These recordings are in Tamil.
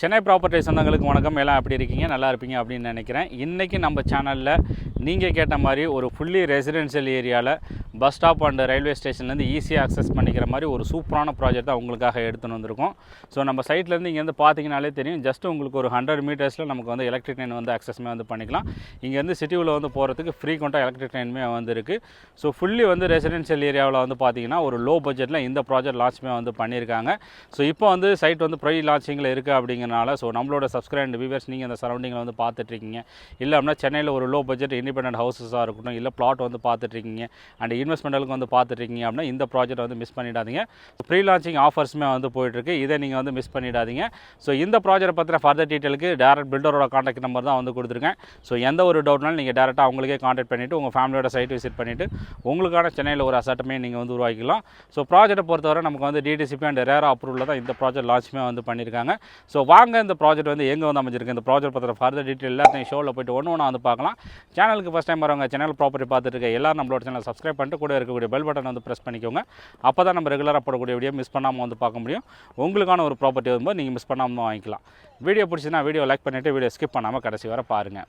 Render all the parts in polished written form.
சென்னை ப்ராப்பர்ட்டி சொந்தங்களுக்கு வணக்கம். எல்லாம் எப்படி இருக்கீங்க? நல்லா இருப்பீங்க அப்படின்னு நினைக்கிறேன். இன்றைக்கி நம்ம சேனலில் நீங்கள் கேட்ட மாதிரி ஒரு ஃபுல்லி ரெசிடென்ஷியல் ஏரியாவில் பஸ் ஸ்டாப் அண்ட் ரயில்வே ஸ்டேஷன்லேருந்து ஈஸியாக அக்சஸ் பண்ணிக்கிற மாதிரி ஒரு சூப்பரான ப்ராஜெக்ட் தான் உங்களுக்காக எடுத்துன்னு வந்திருக்கோம். ஸோ நம்ம சைட்லேருந்து இங்கேருந்து பார்த்தீங்கனாலே தெரியும், ஜஸ்ட் உங்களுக்கு ஒரு 100 மீட்டர்ஸில் நமக்கு வந்து எலக்ட்ரிக் ட்ரெயின் வந்து அக்சஸ்மே வந்து பண்ணிக்கலாம். இங்கேருந்து சிட்டியில் வந்து போகிறதுக்கு ஃப்ரீக்வெண்ட்டாக எலக்ட்ரிக் ட்ரெயினுமே வந்து இருக்குது. ஸோ ஃபுல்லி வந்து ரெசிடென்ஷியல் ஏரியாவில் வந்து பார்த்தீங்கன்னா ஒரு லோ பட்ஜெட்டில் இந்த ப்ராஜெக்ட் லான்ச்மே வந்து பண்ணியிருக்காங்க. ஸோ இப்போ வந்து சைட் வந்து ப்ரை லான்ச்சிங்கில் இருக்குது அப்படிங்கிறனால ஸோ நம்மளோட சப்ஸ்கிரைப் அண்ட் வியூவர்ஸ் நீங்கள் அந்த சரௌண்டிங்கில் வந்து பார்த்துட்ருக்கீங்க. இல்லை அப்படின்னா சென்னையில் ஒரு லோ பட்ஜெட் இண்டிபெண்டன்ட் ஹவுசஸாக இருக்கட்டும், இல்லை பிளாட் வந்து பார்த்துட்ருக்கீங்க அண்ட் இன்வெஸ்ட்மெண்ட்டுக்கு வந்து பார்த்துட்ருக்கீங்க அப்படின்னா இந்த ப்ராஜெக்ட் வந்து மிஸ் பண்ணிடாதீங்க. ப்ரீ லான்ச்சிங் ஆஃபர்ஸுமே வந்து போயிட்டுருக்கு, இதை நீங்கள் வந்து மிஸ் பண்ணிடாதீங்க. ஸோ இந்த ப்ராஜெக்ட் பற்றின ஃபர்தர் டீட்டெயிலுக்கு டேரக்ட் பில்டரோட கான்டாக்ட் நம்பர் தான் வந்து கொடுத்துருக்கேன். ஸோ எந்த ஒரு டவுட்னாலும் நீங்கள் டேரெக்டாக அவங்களுக்கே கான்டாக்ட் பண்ணிவிட்டு உங்கள் ஃபேமிலியோட சைட் விசிட் பண்ணிவிட்டு உங்களுக்கான சென்னையில் ஒரு அசட்டுமே நீங்கள் வந்து உருவாக்கிக்கலாம். ஸோ ப்ராஜெக்ட்டை பொறுத்தவரை நமக்கு வந்து டிடிசிபி அண்ட் ரேரா அப்ரூவலில் தான் இந்த ப்ராஜெக்ட் லான்ச்சுமே வந்து பண்ணியிருக்காங்க. ஸோ வாங்க இந்த ப்ராஜெக்ட் வந்து எங்கே வந்து அமைஞ்சிருக்கு, இந்த ப்ராஜெக்ட் பற்றின ஃபர்தர் டீட்டெயில் எல்லாத்தையும் ஷோவில் போய்ட்டு ஒன்று வந்து பார்க்கலாம். சேனலுக்கு ஃபஸ்ட் டைம் வரவங்க சேனல் ப்ராப்பர்ட்டி பார்த்துட்டு இருக்க எல்லாரும் நம்மளோட சேனல் சப்ஸ்கிரைப் பண்ணிட்டு கூட இருக்கக்கூடிய பெல் பட்டன் வந்து ப்ரெஸ் பண்ணிக்கோங்க. அப்போ தான் நம்ம ரெகுலராக போடக்கூடிய வீடியோ மிஸ் பண்ணாமல் வந்து பார்க்க முடியும். உங்களுக்கான ஒரு ப்ராப்பர்ட்டி வரும்போது நீங்கள் மிஸ் பண்ணாமல் வாங்கிக்கலாம். வீடியோ பிடிச்சின்னா வீடியோ லைக் பண்ணிவிட்டு வீடியோ ஸ்கிப் பண்ணாமல் கடைசி வரை பாருங்கள்.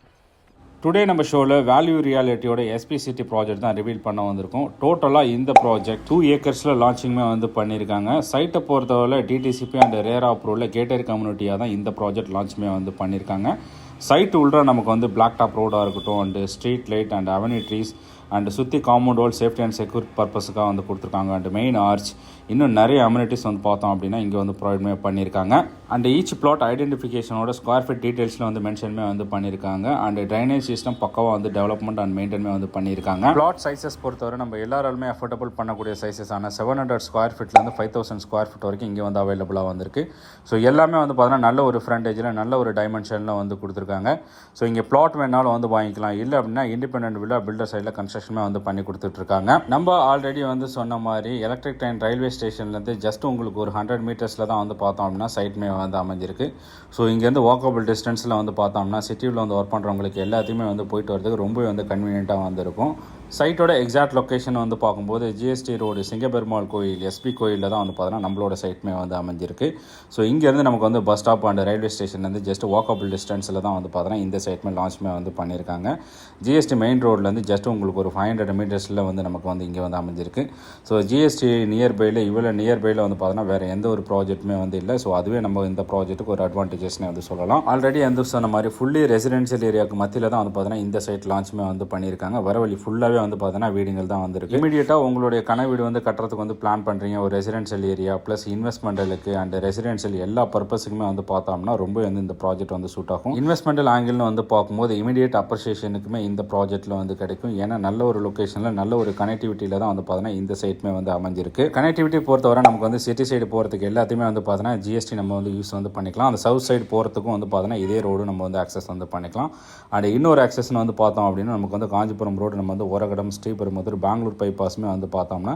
டுடே நம்ம ஷோவில் வேல்யூ ரியாலிட்டியோட எஸ்பிசிடி ப்ராஜெக்ட் தான் ரிவீல் பண்ண வந்திருக்கோம். டோட்டலாக இந்த ப்ராஜெக்ட் 2 ஏக்கர்ஸில் லான்ச்சிங்குமே வந்து பண்ணியிருக்காங்க. சைட்டை பொறுத்தவரை டிடிசிபி அண்ட் ரேரா அப்ரூவலில் கேட்டர் கம்யூனிட்டியாக தான் இந்த ப்ராஜெக்ட் லான்ச்சுமே வந்து பண்ணியிருக்காங்க. சைட்டு உள்ள நமக்கு வந்து பிளாக் டாப் ரோடாக இருக்கட்டும் and street light and avenue trees and சுற்றி compound wall safety and security பர்பஸுக்காக வந்து கொடுத்துருக்காங்க. அண்ட் மெயின் ஆர்ச் இன்னும் நிறைய அம்யூனிட்டிஸ் வந்து பார்த்தோம் அப்படின்னா இங்கே வந்து ப்ரொவைட்மே பண்ணியிருக்காங்க. அண்ட் ஈச் பிளாட் ஐடென்டிஃபிகேஷனோட ஸ்கொயர் ஃபீட் டீட்டெயில்ஸில் வந்து மென்ஷன்மே வந்து பண்ணியிருக்காங்க. அண்ட் ட்ரைனேஜ் சிஸ்டம் பக்கவாக வந்து டெவலப்மெண்ட் அண்ட் மெயின்டைன்மே வந்து பண்ணியிருக்காங்க. பிளாட் சைஸஸ் பொறுத்தவரை நம்ம எல்லாராலுமே அஃபோர்டபுள் பண்ணக்கூடிய சைஸஸான 700 ஸ்கொயர் ஃபீட்லேருந்து 5000 ஸ்கொயர் ஃபீட் வரைக்கும் இங்கே வந்து அவைலபிளாக வந்திருக்கு. ஸோ எல்லாமே வந்து பார்த்தீங்கன்னா நல்ல ஒரு ஃப்ரண்டேஜில் நல்ல ஒரு டைமென்ஷனில் வந்து கொடுத்துருக்காங்க. ஸோ இங்கே பிளாட் வேணாலும் வந்து வாங்கிக்கலாம், இல்லை அப்படின்னா இண்டிபெண்டன்ட் வில்லா பில்டர் சைடில் கன்ஸ்ட்ரக்ஷனுமே வந்து பண்ணி கொடுத்துட்ருக்காங்க. நம்ம ஆல்ரெடி வந்து சொன்ன மாதிரி எலக்ட்ரிக் ட்ரெயின் ரயில்வே ஸ்டேஷன்லேருந்து ஜஸ்ட் உங்களுக்கு ஒரு 100 மீட்டர்ஸில் தான் வந்து பார்த்தோம் அப்படின்னா சைட்மே வந்து அமைஞ்சிருக்கு. ஸோ இங்கேருந்து வாக்கபிள் டிஸ்டன்ஸில் வந்து பார்த்தோம்னா சிட்டியில் வந்து ஒர்க் பண்ணுறவங்களுக்கு எல்லாத்தையுமே வந்து போயிட்டு வரதுக்கு ரொம்பவே வந்து கன்வீனியண்ட்டாக வந்துருக்கும். சைட்டோட எக்ஸாக்ட் லொக்கேஷன் வந்து பார்க்கும்போது ஜிஎஸ்டி ரோடு சிங்கப்பெருமாள் கோயில் எஸ்பி கோயிலில் தான் வந்து பார்த்தோன்னா நம்மளோட சைட்மே வந்து அமைஞ்சிருக்கு. ஸோ இங்கேருந்து நமக்கு வந்து பஸ் ஸ்டாப் அண்ட் ரயில்வே ஸ்டேஷன்லேருந்து ஜஸ்ட் வாக்கபிள் டிஸ்டன்ஸில் தான் வந்து பார்த்தோன்னா இந்த சைட்மே லான்ச்மே வந்து பண்ணியிருக்காங்க. ஜிஎஸ்டி மெயின் ரோட்லேருந்து ஜஸ்ட் உங்களுக்கு ஒரு 500 மீட்டர்ஸில் வந்து நமக்கு வந்து இங்கே வந்து அமைஞ்சிருக்கு. ஸோ ஜிஎஸ்டி நியர்பையில் இவ்வளோ நியர்பையில் வந்து பார்த்தோன்னா வேறு எந்த ஒரு ப்ராஜெக்ட்டுமே வந்து இல்லை. ஸோ அதுவே நம்ம இந்த ப்ராஜெக்ட்டுக்கு ஒரு அட்வான்டேஜஸ்னே வந்து சொல்லலாம். ஆல்ரெடி வந்து சொன்ன மாதிரி ஃபுல்லி ரெசிடென்ஷியல் ஏரியாவுக்கு மத்தியில் தான் வந்து பார்த்தோன்னா இந்த சைட் லான்ச்சுமே வந்து பண்ணியிருக்காங்க. வர வழி ஃபுல்லாகவே வந்து பார்த்தீங்கன்னா வீடுகள் தான் வந்திருக்கு. இமீடியட்டாக உங்களுடைய கனவு வீடு வந்து கட்டுறதுக்கு வந்து பிளான் பண்ணுறீங்க, ஒரு ரெசிடென்ஷியல் ஏரியா ப்ளஸ் இன்வெஸ்ட்மெண்ட்டுக்கு அண்ட் ரெசிடென்ஷியல் எல்லா பர்பஸுக்குமே வந்து பார்த்தோம்னா ரொம்ப வந்து இந்த ப்ராஜெக்ட் வந்து சூட் ஆகும். இன்வெஸ்ட்மெண்டல் ஆங்கிள்னு வந்து பார்க்கும்போது இமீடியட் அப்ரிசியேஷனுக்குமே இந்த ப்ராஜெக்ட்டில் வந்து கிடைக்கும். ஏன்னா நல்ல ஒரு லொக்கேஷனில் நல்ல ஒரு கனெக்டிவிட்டியில் தான் வந்து பார்த்தீங்கன்னா இந்த சைட்மே வந்து அமைஞ்சிருக்கு. கனெக்டிவிட்டி பொறுத்தவரை நமக்கு வந்து சிட்டி சைடு போகிறதுக்கு எல்லாத்தையுமே வந்து பார்த்தீங்கன்னா ஜிஎஸ்டி நம்ம வந்து யூஸ் வந்து பண்ணிக்கலாம். அந்த சவுத் சைடு போகிறதுக்கும் வந்து பார்த்தீங்கன்னா இதே ரோடு நம்ம வந்து ஆக்சஸ் வந்து பண்ணிக்கலாம். அண்ட் இன்னொரு ஆக்சஸ்ன்னு வந்து பார்த்தோம் அப்படின்னா நமக்கு வந்து காஞ்சிபுரம் ரோடு நம்ம வந்து ஒரகடம் ஸ்ரீபெரும்புதூர் பெங்களூர் பைபாஸ்மே வந்து பார்த்தோம்னா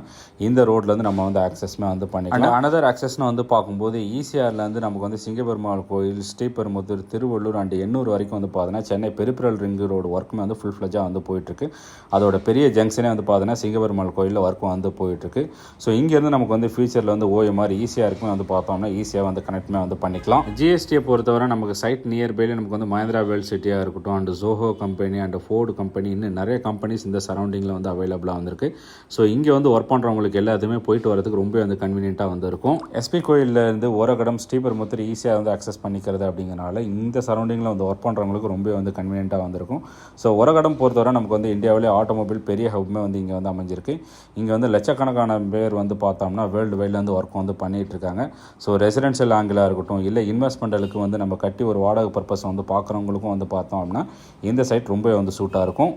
இந்த ரோட்லேருந்து நம்ம வந்து ஆக்சஸ்மே வந்து பண்ணிக்கலாம். அனதர் ஆக்சஸ்னு வந்து பார்க்கும்போது ஈசிஆர்லேருந்து நமக்கு வந்து சிங்கப்பெருமாள் கோயில் ஸ்ரீபெரும்புதூர் திருவள்ளூர் அண்ட் எண்ணூர் வரைக்கும் வந்து பார்த்தீங்கன்னா சென்னை பெரிப்ரல் ரிங் ரோடு ஒர்க்குமே வந்து ஃபுல் ஃப்ளெஜாக வந்து போயிட்டுருக்கு. அதோட பெரிய ஜங்ஷனே வந்து பார்த்தீங்கன்னா சிங்கப்பெருமாள் கோயிலில் ஒர்க்கும் வந்து போயிட்டுருக்கு. ஸோ இங்கேருந்து நமக்கு வந்து ஃபியூச்சரில் வந்து ஓஎம்ஆர் ஈஸியாக இருக்குமே வந்து பார்த்தோம்னா ஈஸியாக வந்து கனெக்ட்மே வந்து பண்ணிக்கலாம். ஜிஎஸ்டியை பொறுத்தவரை நமக்கு சைட் நியர்பைல நமக்கு வந்து மஹேந்திரா வேல் சிட்டியாக இருக்கட்டும் and Zoho company and Ford company இன்னும் நிறைய கம்பெனிஸ் இந்த சரௌண்டிங்கில் வந்து அவைலபிளாக வந்திருக்கு. ஸோ இங்கே வந்து ஒர்க் பண்ணுறவங்களுக்கு எல்லாத்துமே போயிட்டு வரதுக்கு ரொம்ப வந்து கன்வீனியண்ட்டாக வந்து இருக்கும். எஸ்பி கோயிலேருந்து ஓரகடம் ஸ்ரீபெரும்புதூர் ஈஸியாக வந்து அக்சஸ் பண்ணிக்கிறது அப்படிங்கிறனால இந்த சரௌண்டிங்கில் வந்து ஒர்க் பண்ணுறவங்களுக்கு ரொம்ப வந்து கன்வீனியண்ட்டாக வந்திருக்கும். ஸோ ஓரகடம் பொறுத்தவரை நமக்கு வந்து இந்தியாவிலே ஆட்டோமொபைல் பெரிய ஹப்மே வந்து இங்கே வந்து அமைஞ்சிருக்கு. இங்கே வந்து லட்சக்கணக்கான பேர் வந்து பார்த்தோம்னா வேர்ல்டு வைடில் வந்து ஒர்க் வந்து பண்ணிகிட்டு இருக்காங்க. ஸோ ரெசிடென்ஷியல் ஆங்கிளாக இருக்கட்டும் இல்லை இன்வெஸ்ட்மெண்ட்டுக்கு வந்து நம்ம கட்டி ஒரு வாடகை பர்பஸ் வந்து பார்க்குறவங்களுக்கும் வந்து பார்த்தோம் அப்படின்னா இந்த சைட் ரொம்ப வந்து சூட்டாக இருக்கும்.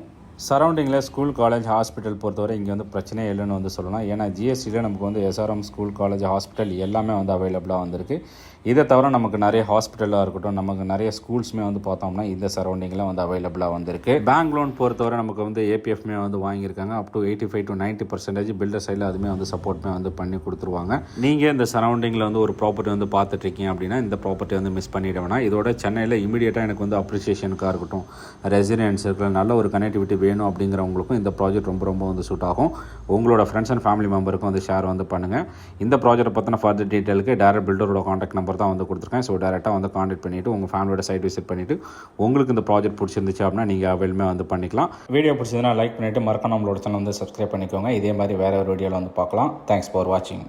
சரௌண்டிங்கில் ஸ்கூல் காலேஜ் ஹாஸ்பிட்டல் பொறுத்தவரை இங்கே வந்து பிரச்சனையே இல்லைன்னு வந்து சொல்லலாம். ஏன்னா ஜிஎஸ்டியில் நமக்கு வந்து எஸ்ஆர்எம் ஸ்கூல் காலேஜ் ஹாஸ்பிட்டல் எல்லாமே வந்து அவைலபிளாக வந்திருக்கு. இதை தவிர நமக்கு நிறைய ஹாஸ்பிட்டலாக இருக்கட்டும் நமக்கு நிறைய ஸ்கூல்ஸுமே வந்து பார்த்தோம்னா இந்த சரௌண்டிங்கில் வந்து அவைலபிளாக வந்திருக்கு. பேங்க் லோன் பொறுத்தவரை நமக்கு வந்து ஏபிஎஃப்மே வந்து வாங்கியிருக்காங்க. அப் டு 85 to 90% பில்டர் சைடில் அதுவுமே வந்து சப்போர்ட்மே வந்து பண்ணி கொடுத்துருவாங்க. நீங்கள் இந்த சரௌண்டிங்கில் வந்து ஒரு ப்ராப்பர்ட்டி வந்து பார்த்துட்ருக்கீங்க அப்படின்னா இந்த ப்ராப்பர்ட்டி வந்து மிஸ் பண்ணிட வேணாம். இதோட சென்னையில் இமீடியட்டாக எனக்கு வந்து அப்ரிசியேஷனுக்காக இருக்கட்டும் ரெசிடென்ஸ் இருக்கிற நல்ல ஒரு கனெக்டிவிட்டி வேணும் அப்படிங்கிறவங்களுக்கும் இந்த ப்ராஜெக்ட் ரொம்ப வந்து சூட் ஆகும். உங்களோட ஃப்ரெண்ட்ஸ் அண்ட் ஃபேமிலி மெம்பருக்கும் வந்து ஷேர் வந்து பண்ணுங்கள். இந்த ப்ராஜெக்ட்டை பற்றின ஃபர்தர் டீட்டெயிலுக்கு டேரக்ட் பில்டரோட கான்டாக்ட் நம்பர் நம்பர் தான் வந்து கொடுத்துருக்கேன். ஸோ டேரெக்டாக வந்து கான்டாக்ட் பண்ணிவிட்டு உங்கள் ஃபேமிலியோட சைட் விசிட் பண்ணிவிட்டு உங்களுக்கு இந்த ப்ராஜெக்ட் பிடிச்சிருந்துச்சு அப்படின்னா நீங்கள் அவைலுமே வந்து பண்ணிக்கலாம். வீடியோ பிடிச்சதுன்னா லைக் பண்ணிவிட்டு மறக்காம நம்மளோட சேனல் வந்து சப்ஸ்கிரைப் பண்ணிக்கோங்க. இதே மாதிரி வேறு ஒரு வீடியோவில் வந்து பார்க்கலாம். தேங்க்ஸ் ஃபார் வாட்சிங்.